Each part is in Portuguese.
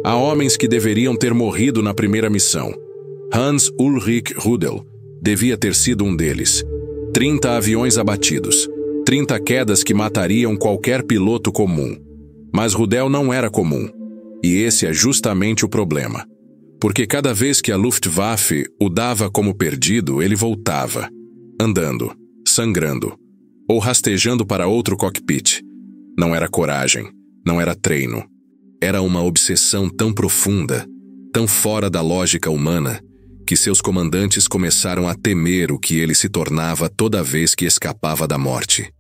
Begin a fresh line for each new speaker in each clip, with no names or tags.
Há homens que deveriam ter morrido na primeira missão. Hans Ulrich Rudel devia ter sido um deles. 30 aviões abatidos, 30 quedas que matariam qualquer piloto comum. Mas Rudel não era comum. E esse é justamente o problema. Porque cada vez que a Luftwaffe o dava como perdido, ele voltava, andando, sangrando, ou rastejando para outro cockpit. Não era coragem, não era treino. Era uma obsessão tão profunda, tão fora da lógica humana, que seus comandantes começaram a temer o que ele se tornava toda vez que escapava da morte.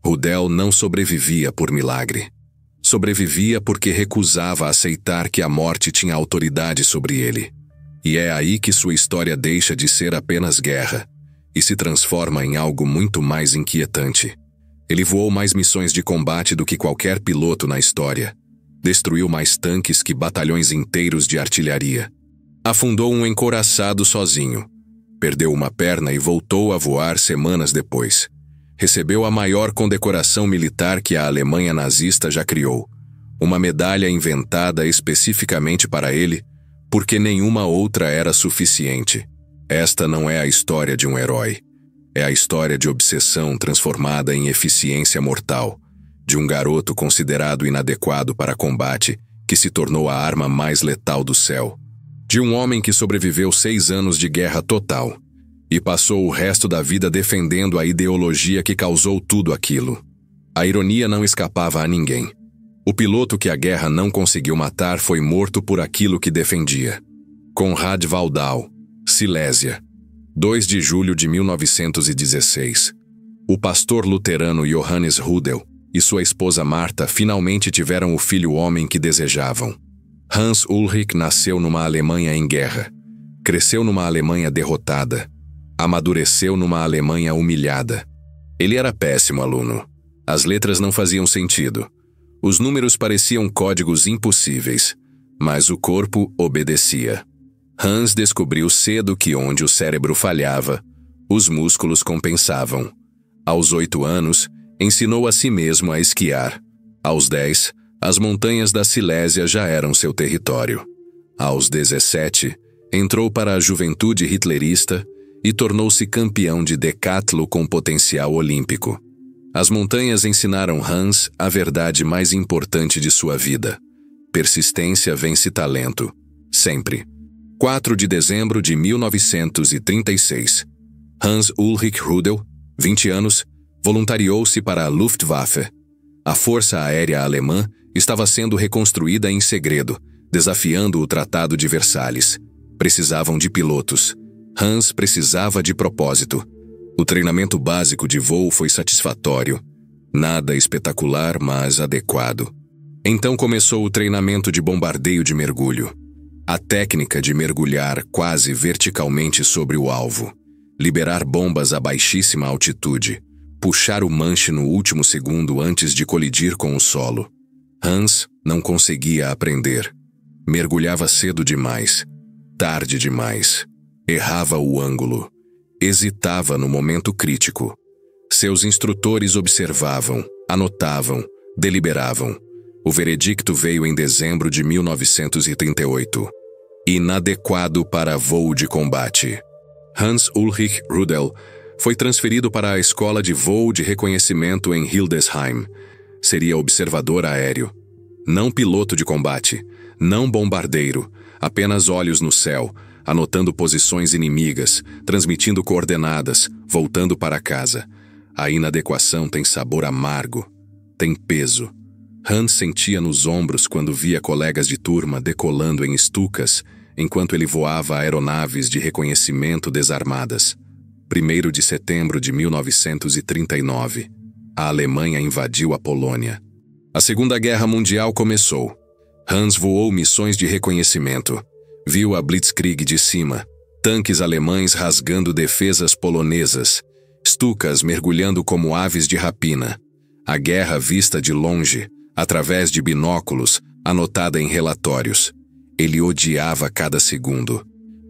Rudel não sobrevivia por milagre. Sobrevivia porque recusava aceitar que a morte tinha autoridade sobre ele. E é aí que sua história deixa de ser apenas guerra e se transforma em algo muito mais inquietante. Ele voou mais missões de combate do que qualquer piloto na história. Destruiu mais tanques que batalhões inteiros de artilharia. Afundou um encouraçado sozinho. Perdeu uma perna e voltou a voar semanas depois. Recebeu a maior condecoração militar que a Alemanha nazista já criou. Uma medalha inventada especificamente para ele, porque nenhuma outra era suficiente. Esta não é a história de um herói. É a história de obsessão transformada em eficiência mortal, de um garoto considerado inadequado para combate, que se tornou a arma mais letal do céu. De um homem que sobreviveu 6 anos de guerra total e passou o resto da vida defendendo a ideologia que causou tudo aquilo. A ironia não escapava a ninguém. O piloto que a guerra não conseguiu matar foi morto por aquilo que defendia. Konrad Waldau, Silésia, 2 de julho de 1916. O pastor luterano Johannes Rudel e sua esposa Marta finalmente tiveram o filho homem que desejavam. Hans Ulrich nasceu numa Alemanha em guerra. Cresceu numa Alemanha derrotada. Amadureceu numa Alemanha humilhada. Ele era péssimo aluno. As letras não faziam sentido. Os números pareciam códigos impossíveis, mas o corpo obedecia. Hans descobriu cedo que onde o cérebro falhava, os músculos compensavam. Aos 8 anos, ensinou a si mesmo a esquiar. Aos 10, as montanhas da Silésia já eram seu território. Aos 17, entrou para a juventude hitlerista e tornou-se campeão de decatlo com potencial olímpico. As montanhas ensinaram Hans a verdade mais importante de sua vida. Persistência vence talento. Sempre. 4 de dezembro de 1936. Hans Ulrich Rudel, 20 anos, voluntariou-se para a Luftwaffe. A Força Aérea Alemã estava sendo reconstruída em segredo, desafiando o Tratado de Versalhes. Precisavam de pilotos. Hans precisava de propósito. O treinamento básico de voo foi satisfatório. Nada espetacular, mas adequado. Então começou o treinamento de bombardeio de mergulho. A técnica de mergulhar quase verticalmente sobre o alvo. Liberar bombas a baixíssima altitude. Puxar o manche no último segundo antes de colidir com o solo. Hans não conseguia aprender. Mergulhava cedo demais. Tarde demais. Errava o ângulo. Hesitava no momento crítico. Seus instrutores observavam, anotavam, deliberavam. O veredicto veio em dezembro de 1938. Inadequado para voo de combate. Hans Ulrich Rudel foi transferido para a escola de voo de reconhecimento em Hildesheim. Seria observador aéreo. Não piloto de combate, não bombardeiro, apenas olhos no céu, anotando posições inimigas, transmitindo coordenadas, voltando para casa. A inadequação tem sabor amargo, tem peso. Hans sentia nos ombros quando via colegas de turma decolando em Stukas, enquanto ele voava aeronaves de reconhecimento desarmadas. 1º de setembro de 1939. A Alemanha invadiu a Polônia. A Segunda Guerra Mundial começou. Hans voou missões de reconhecimento. Viu a Blitzkrieg de cima, tanques alemães rasgando defesas polonesas, Stukas mergulhando como aves de rapina. A guerra vista de longe, através de binóculos, anotada em relatórios. Ele odiava cada segundo.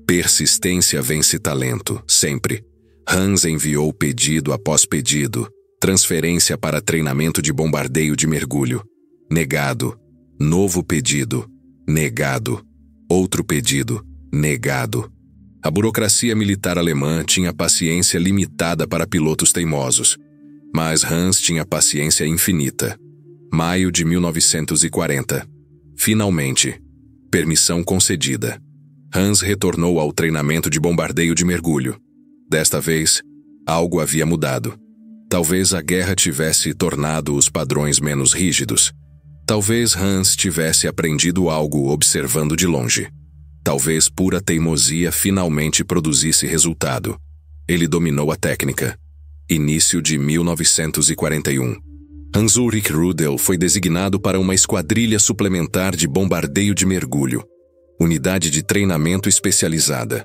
Persistência vence talento, sempre. Hans enviou pedido após pedido, transferência para treinamento de bombardeio de mergulho. Negado. Novo pedido. Negado. Outro pedido. Negado. A burocracia militar alemã tinha paciência limitada para pilotos teimosos, mas Hans tinha paciência infinita. Maio de 1940. Finalmente. Permissão concedida. Hans retornou ao treinamento de bombardeio de mergulho. Desta vez, algo havia mudado. Talvez a guerra tivesse tornado os padrões menos rígidos. Talvez Hans tivesse aprendido algo observando de longe. Talvez pura teimosia finalmente produzisse resultado. Ele dominou a técnica. Início de 1941. Hans-Ulrich Rudel foi designado para uma esquadrilha suplementar de bombardeio de mergulho, unidade de treinamento especializada.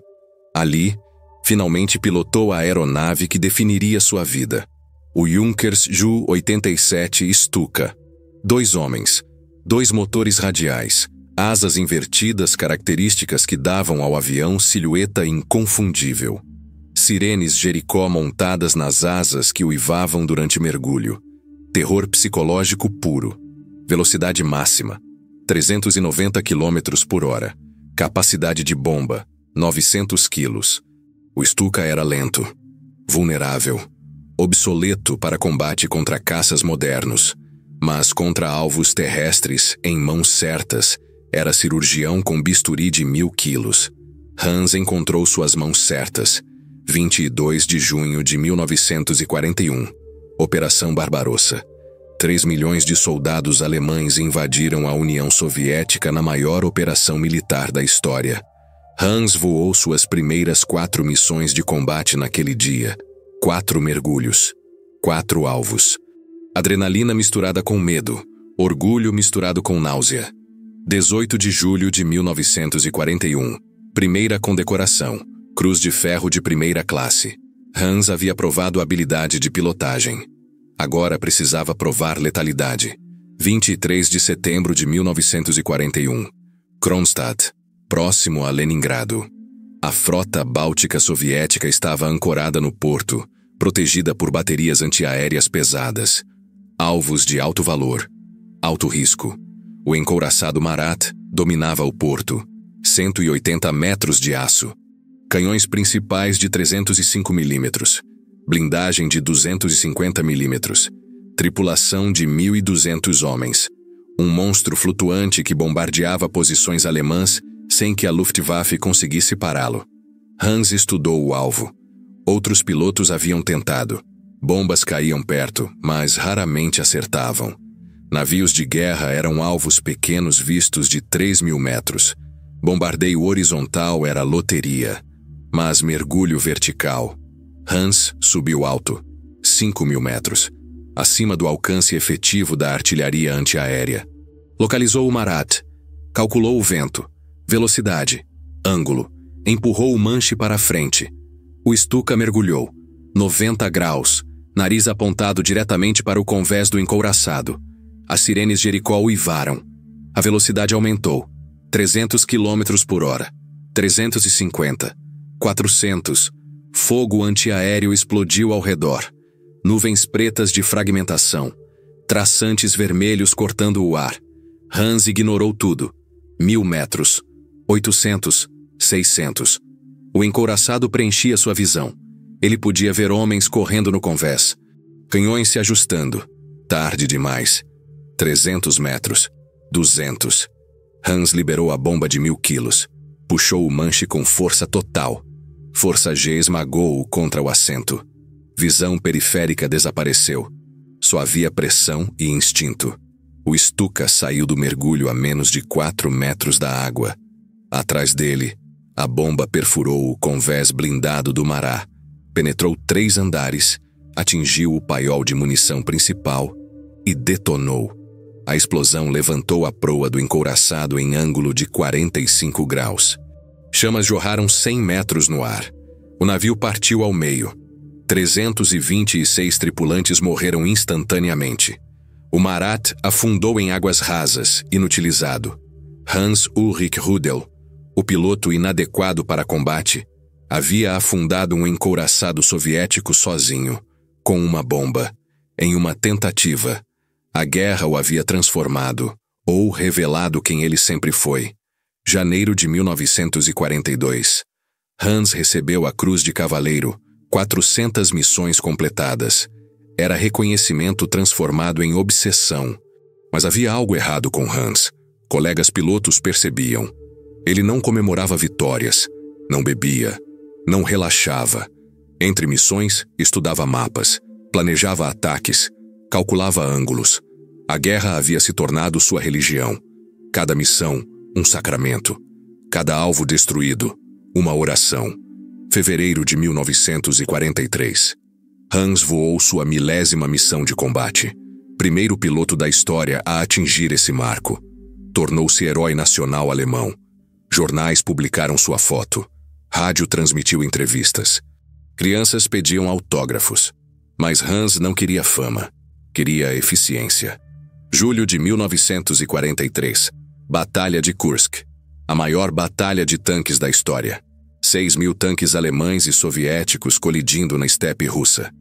Ali, finalmente pilotou a aeronave que definiria sua vida. O Junkers Ju-87 Stuka. 2 homens, 2 motores radiais, asas invertidas, características que davam ao avião silhueta inconfundível. Sirenes Jericó montadas nas asas que uivavam durante mergulho. Terror psicológico puro. Velocidade máxima, 390 km por hora. Capacidade de bomba, 900 quilos. O Stuka era lento, vulnerável, obsoleto para combate contra caças modernos, mas contra alvos terrestres em mãos certas, era cirurgião com bisturi de 1000 quilos. Hans encontrou suas mãos certas. 22 de junho de 1941. Operação Barbarossa. 3 milhões de soldados alemães invadiram a União Soviética na maior operação militar da história. Hans voou suas primeiras 4 missões de combate naquele dia. 4 mergulhos. 4 alvos. Adrenalina misturada com medo. Orgulho misturado com náusea. 18 de julho de 1941. Primeira condecoração. Cruz de Ferro de primeira classe. Hans havia provado a habilidade de pilotagem. Agora precisava provar letalidade. 23 de setembro de 1941. Kronstadt, próximo a Leningrado. A frota báltica soviética estava ancorada no porto, protegida por baterias antiaéreas pesadas. Alvos de alto valor, alto risco. O encouraçado Marat dominava o porto. 180 metros de aço. Canhões principais de 305 mm. Blindagem de 250 mm. Tripulação de 1.200 homens. Um monstro flutuante que bombardeava posições alemãs sem que a Luftwaffe conseguisse pará-lo. Hans estudou o alvo. Outros pilotos haviam tentado. Bombas caíam perto, mas raramente acertavam. Navios de guerra eram alvos pequenos vistos de 3.000 metros. Bombardeio horizontal era loteria. Mas mergulho vertical. Hans subiu alto, 5.000 metros, acima do alcance efetivo da artilharia antiaérea. Localizou o Marat, calculou o vento, velocidade, ângulo, empurrou o manche para a frente. O Stuka mergulhou, 90 graus, nariz apontado diretamente para o convés do encouraçado. As sirenes Jericó uivaram. A velocidade aumentou, 300 km por hora, 350, 400. Fogo antiaéreo explodiu ao redor. Nuvens pretas de fragmentação. Traçantes vermelhos cortando o ar. Hans ignorou tudo. 1.000 metros. 800. 600. O encouraçado preenchia sua visão. Ele podia ver homens correndo no convés. Canhões se ajustando. Tarde demais. 300 metros. 200. Hans liberou a bomba de 1.000 quilos. Puxou o manche com força total. Força G esmagou-o contra o assento. Visão periférica desapareceu. Só havia pressão e instinto. O Stuka saiu do mergulho a menos de 4 metros da água. Atrás dele, a bomba perfurou o convés blindado do Mará, penetrou 3 andares, atingiu o paiol de munição principal e detonou. A explosão levantou a proa do encouraçado em ângulo de 45 graus. Chamas jorraram 100 metros no ar. O navio partiu ao meio. 326 tripulantes morreram instantaneamente. O Marat afundou em águas rasas, inutilizado. Hans-Ulrich Rudel, o piloto inadequado para combate, havia afundado um encouraçado soviético sozinho, com uma bomba, em uma tentativa. A guerra o havia transformado, Ou revelado quem ele sempre foi. Janeiro de 1942. Hans recebeu a Cruz de Cavaleiro, 400 missões completadas. Era reconhecimento transformado em obsessão. Mas havia algo errado com Hans. Colegas pilotos percebiam. Ele não comemorava vitórias, não bebia, não relaxava. Entre missões, estudava mapas, planejava ataques, calculava ângulos. A guerra havia se tornado sua religião. Cada missão, um sacramento. Cada alvo destruído, uma oração. Fevereiro de 1943. Hans voou sua 1000ª missão de combate. Primeiro piloto da história a atingir esse marco. Tornou-se herói nacional alemão. Jornais publicaram sua foto. Rádio transmitiu entrevistas. Crianças pediam autógrafos. Mas Hans não queria fama. Queria eficiência. Julho de 1943. Batalha de Kursk. A maior batalha de tanques da história. 6.000 tanques alemães e soviéticos colidindo na estepe russa.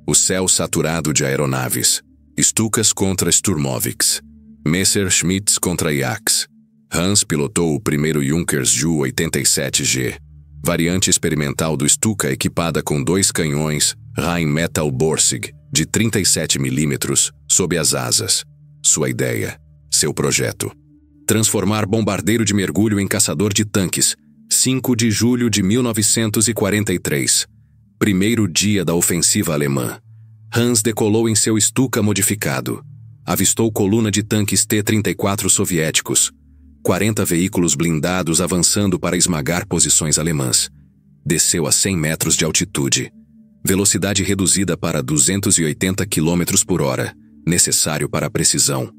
O céu saturado de aeronaves. Stukas contra Sturmovix. Messerschmitts contra Jacks. Hans pilotou o primeiro Junkers Ju-87G, variante experimental do Stuka equipada com 2 canhões Rheinmetall Borsig de 37 mm sob as asas. Sua ideia, seu projeto. Transformar bombardeiro de mergulho em caçador de tanques. 5 de julho de 1943. Primeiro dia da ofensiva alemã. Hans decolou em seu Stuka modificado. Avistou coluna de tanques T-34 soviéticos. 40 veículos blindados avançando para esmagar posições alemãs. Desceu a 100 metros de altitude. Velocidade reduzida para 280 km por hora, necessário para a precisão.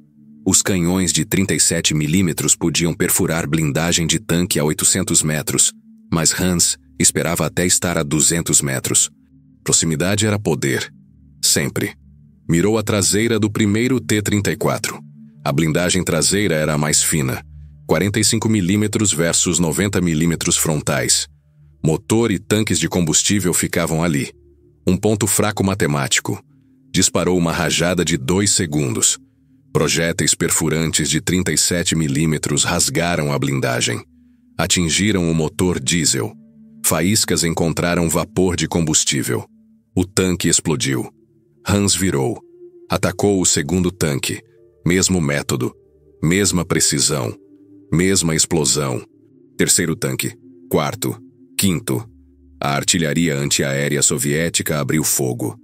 Os canhões de 37 mm podiam perfurar blindagem de tanque a 800 metros, mas Hans esperava até estar a 200 metros. Proximidade era poder. Sempre. Mirou a traseira do primeiro T-34. A blindagem traseira era a mais fina. 45 mm versus 90 mm frontais. Motor e tanques de combustível ficavam ali. Um ponto fraco matemático. Disparou uma rajada de 2 segundos. Projéteis perfurantes de 37 mm rasgaram a blindagem. Atingiram o motor diesel. Faíscas encontraram vapor de combustível. O tanque explodiu. Hans virou. Atacou o segundo tanque. Mesmo método. Mesma precisão. Mesma explosão. Terceiro tanque. Quarto. Quinto. A artilharia antiaérea soviética abriu fogo.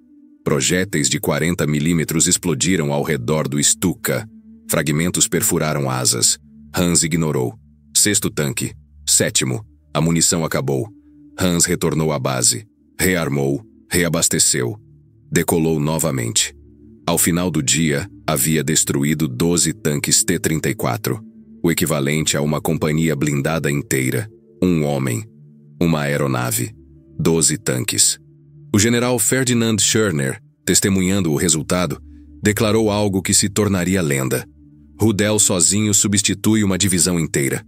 Projéteis de 40 mm explodiram ao redor do Stuka. Fragmentos perfuraram asas. Hans ignorou. Sexto tanque. Sétimo. A munição acabou. Hans retornou à base. Rearmou. Reabasteceu. Decolou novamente. Ao final do dia, havia destruído 12 tanques T-34. O equivalente a uma companhia blindada inteira. Um homem. Uma aeronave. 12 tanques. O general Ferdinand Schörner, testemunhando o resultado, declarou algo que se tornaria lenda. Rudel sozinho substitui uma divisão inteira.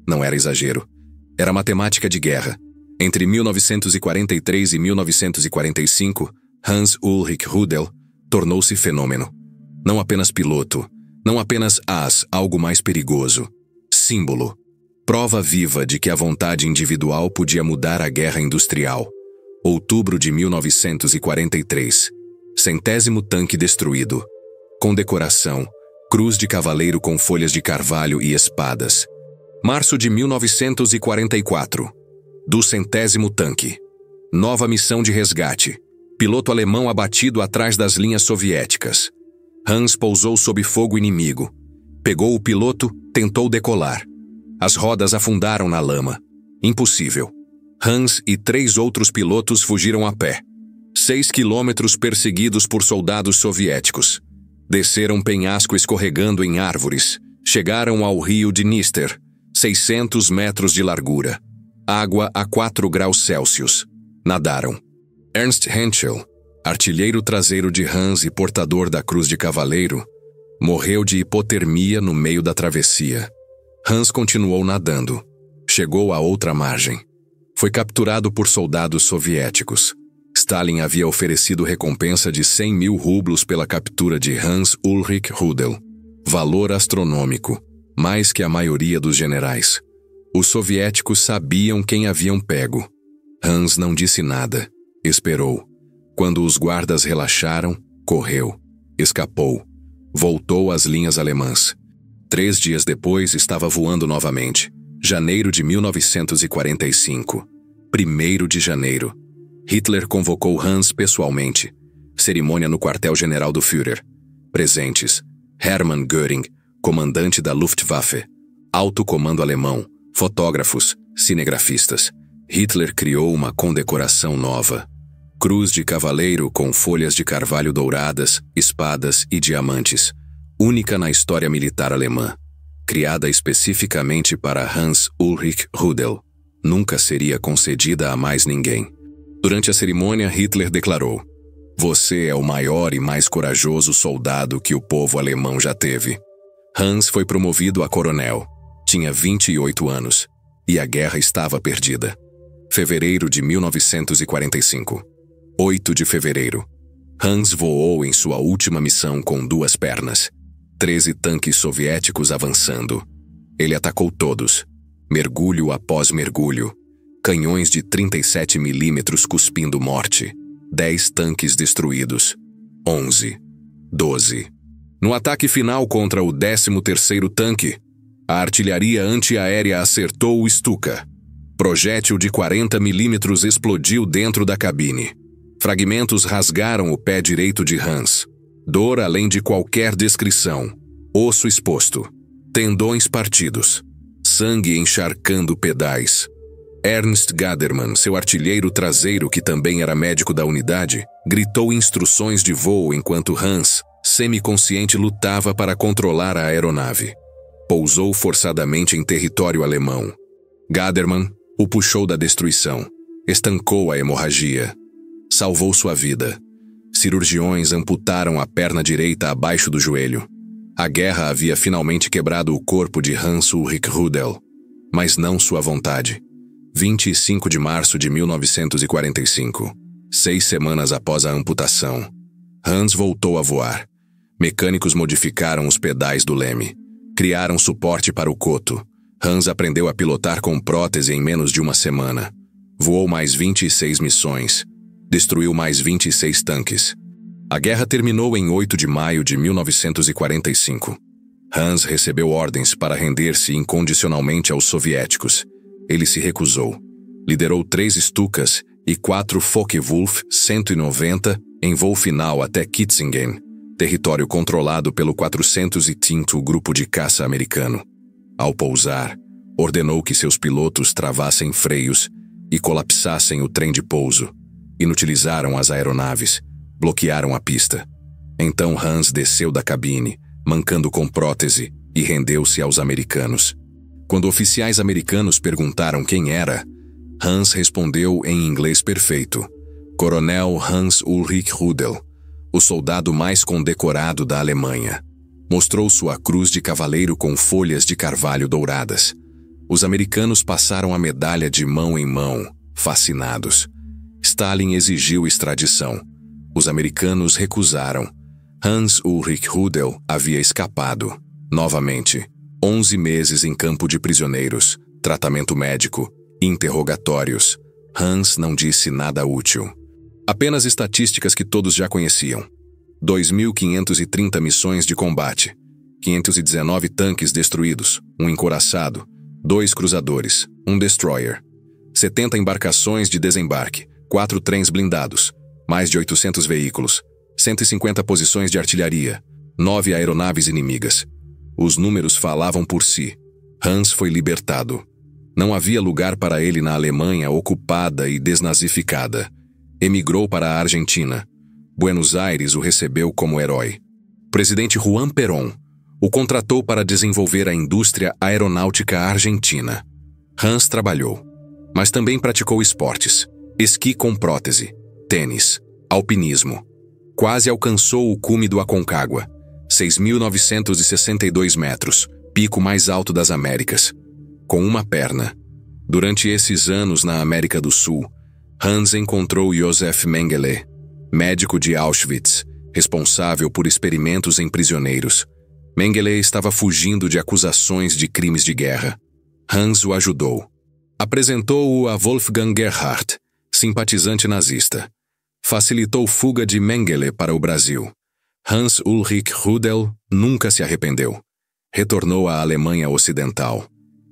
Não era exagero. Era matemática de guerra. Entre 1943 e 1945, Hans Ulrich Rudel tornou-se fenômeno. Não apenas piloto, não apenas algo mais perigoso. Símbolo. Prova viva de que a vontade individual podia mudar a guerra industrial. Outubro de 1943. 100º tanque destruído. Condecoração. Cruz de Cavaleiro com folhas de carvalho e espadas. Março de 1944. Do 100º tanque. Nova missão de resgate. Piloto alemão abatido atrás das linhas soviéticas. Hans pousou sob fogo inimigo. Pegou o piloto, tentou decolar. As rodas afundaram na lama. Impossível. Hans e 3 outros pilotos fugiram a pé. 6 quilômetros perseguidos por soldados soviéticos. Desceram penhasco escorregando em árvores. Chegaram ao rio Dniester, 600 metros de largura. Água a 4 graus Celsius. Nadaram. Ernst Henschel, artilheiro traseiro de Hans e portador da Cruz de Cavaleiro, morreu de hipotermia no meio da travessia. Hans continuou nadando. Chegou à outra margem. Foi capturado por soldados soviéticos. Stalin havia oferecido recompensa de 100.000 rublos pela captura de Hans Ulrich Rudel. Valor astronômico. Mais que a maioria dos generais. Os soviéticos sabiam quem haviam pego. Hans não disse nada. Esperou. Quando os guardas relaxaram, correu. Escapou. Voltou às linhas alemãs. 3 dias depois, estava voando novamente. Janeiro de 1945. 1º de janeiro. Hitler convocou Hans pessoalmente. Cerimônia no quartel-general do Führer. Presentes: Hermann Göring, comandante da Luftwaffe. Alto comando alemão, fotógrafos, cinegrafistas. Hitler criou uma condecoração nova. Cruz de cavaleiro com folhas de carvalho douradas, espadas e diamantes. Única na história militar alemã. Criada especificamente para Hans Ulrich Rudel. Nunca seria concedida a mais ninguém. Durante a cerimônia, Hitler declarou: "Você é o maior e mais corajoso soldado que o povo alemão já teve." Hans foi promovido a coronel. Tinha 28 anos. E a guerra estava perdida. Fevereiro de 1945. 8 de fevereiro. Hans voou em sua última missão com 2 pernas. 13 tanques soviéticos avançando. Ele atacou todos. Mergulho após mergulho. Canhões de 37 milímetros cuspindo morte. 10 tanques destruídos. 11. 12. No ataque final contra o 13º tanque, a artilharia antiaérea acertou o Stuka. Projétil de 40 milímetros explodiu dentro da cabine. Fragmentos rasgaram o pé direito de Hans. Dor além de qualquer descrição. Osso exposto. Tendões partidos. Sangue encharcando pedais. Ernst Gadermann, seu artilheiro traseiro que também era médico da unidade, gritou instruções de voo enquanto Hans, semiconsciente, lutava para controlar a aeronave. Pousou forçadamente em território alemão. Gadermann o puxou da destruição. Estancou a hemorragia. Salvou sua vida. Cirurgiões amputaram a perna direita abaixo do joelho. A guerra havia finalmente quebrado o corpo de Hans Ulrich Rudel, mas não sua vontade. 25 de março de 1945. 6 semanas após a amputação. Hans voltou a voar. Mecânicos modificaram os pedais do leme. Criaram suporte para o coto. Hans aprendeu a pilotar com prótese em menos de uma semana. Voou mais 26 missões. Destruiu mais 26 tanques. A guerra terminou em 8 de maio de 1945. Hans recebeu ordens para render-se incondicionalmente aos soviéticos. Ele se recusou. Liderou 3 Stukas e 4 Focke-Wulf 190 em voo final até Kitzingen, território controlado pelo 405º Grupo de Caça americano. Ao pousar, ordenou que seus pilotos travassem freios e colapsassem o trem de pouso. Inutilizaram as aeronaves, bloquearam a pista. Então Hans desceu da cabine, mancando com prótese, e rendeu-se aos americanos. Quando oficiais americanos perguntaram quem era, Hans respondeu em inglês perfeito: Coronel Hans Ulrich Rudel, o soldado mais condecorado da Alemanha. Mostrou sua cruz de cavaleiro com folhas de carvalho douradas. Os americanos passaram a medalha de mão em mão, fascinados. Stalin exigiu extradição. Os americanos recusaram. Hans Ulrich Rudel havia escapado. Novamente, 11 meses em campo de prisioneiros, tratamento médico, interrogatórios. Hans não disse nada útil. Apenas estatísticas que todos já conheciam. 2.530 missões de combate, 519 tanques destruídos, um encouraçado, 2 cruzadores, um destroyer, 70 embarcações de desembarque, 4 trens blindados, mais de 800 veículos, 150 posições de artilharia, 9 aeronaves inimigas. Os números falavam por si. Hans foi libertado. Não havia lugar para ele na Alemanha ocupada e desnazificada. Emigrou para a Argentina. Buenos Aires o recebeu como herói. O presidente Juan Perón o contratou para desenvolver a indústria aeronáutica argentina. Hans trabalhou, mas também praticou esportes, esqui com prótese, tênis, alpinismo. Quase alcançou o cume do Aconcagua, 6.962 metros, pico mais alto das Américas, com uma perna. Durante esses anos na América do Sul, Hans encontrou Josef Mengele, médico de Auschwitz, responsável por experimentos em prisioneiros. Mengele estava fugindo de acusações de crimes de guerra. Hans o ajudou. Apresentou-o a Wolfgang Gerhardt, simpatizante nazista. Facilitou fuga de Mengele para o Brasil. Hans Ulrich Rudel nunca se arrependeu. Retornou à Alemanha Ocidental.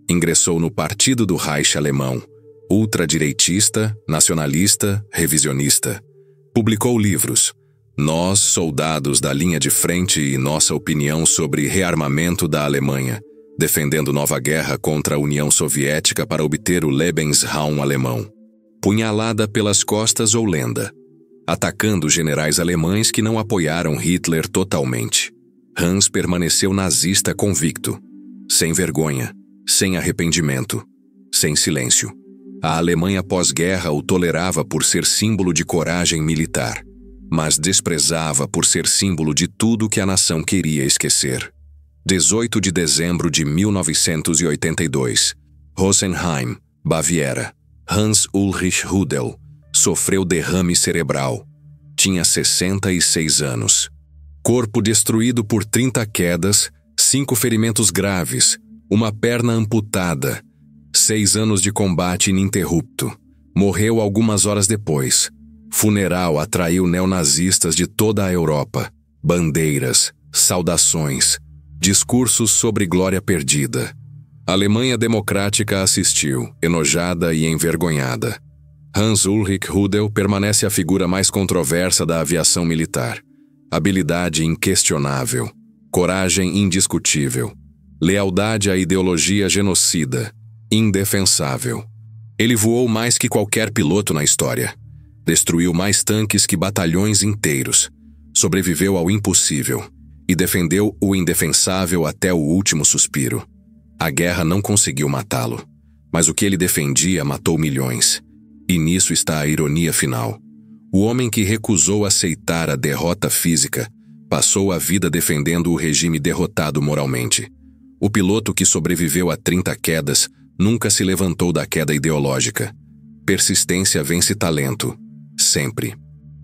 Ingressou no Partido do Reich Alemão, ultradireitista, nacionalista, revisionista. Publicou livros Nós, Soldados da Linha de Frente e Nossa Opinião sobre Rearmamento da Alemanha, defendendo nova guerra contra a União Soviética para obter o Lebensraum alemão. Punhalada pelas costas ou lenda, atacando generais alemães que não apoiaram Hitler totalmente. Hans permaneceu nazista convicto, sem vergonha, sem arrependimento, sem silêncio. A Alemanha pós-guerra o tolerava por ser símbolo de coragem militar, mas desprezava por ser símbolo de tudo que a nação queria esquecer. 18 de dezembro de 1982, Rosenheim, Baviera. Hans Ulrich Rudel sofreu derrame cerebral. Tinha 66 anos. Corpo destruído por 30 quedas, 5 ferimentos graves, uma perna amputada, 6 anos de combate ininterrupto. Morreu algumas horas depois. Funeral atraiu neonazistas de toda a Europa. Bandeiras, saudações, discursos sobre glória perdida. A Alemanha democrática assistiu, enojada e envergonhada. Hans Ulrich Rudel permanece a figura mais controversa da aviação militar. Habilidade inquestionável, coragem indiscutível, lealdade à ideologia genocida, indefensável. Ele voou mais que qualquer piloto na história. Destruiu mais tanques que batalhões inteiros. Sobreviveu ao impossível e defendeu o indefensável até o último suspiro. A guerra não conseguiu matá-lo, mas o que ele defendia matou milhões. E nisso está a ironia final. O homem que recusou aceitar a derrota física passou a vida defendendo o regime derrotado moralmente. O piloto que sobreviveu a 30 quedas nunca se levantou da queda ideológica. Persistência vence talento, sempre.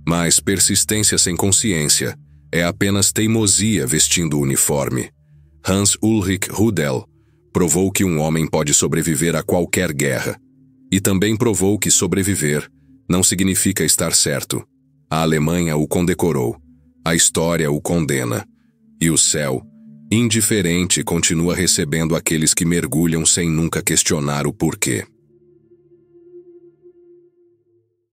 Mas persistência sem consciência é apenas teimosia vestindo o uniforme. Hans Ulrich Rudel provou que um homem pode sobreviver a qualquer guerra. E também provou que sobreviver não significa estar certo. A Alemanha o condecorou, a história o condena, e o céu, indiferente, continua recebendo aqueles que mergulham sem nunca questionar o porquê.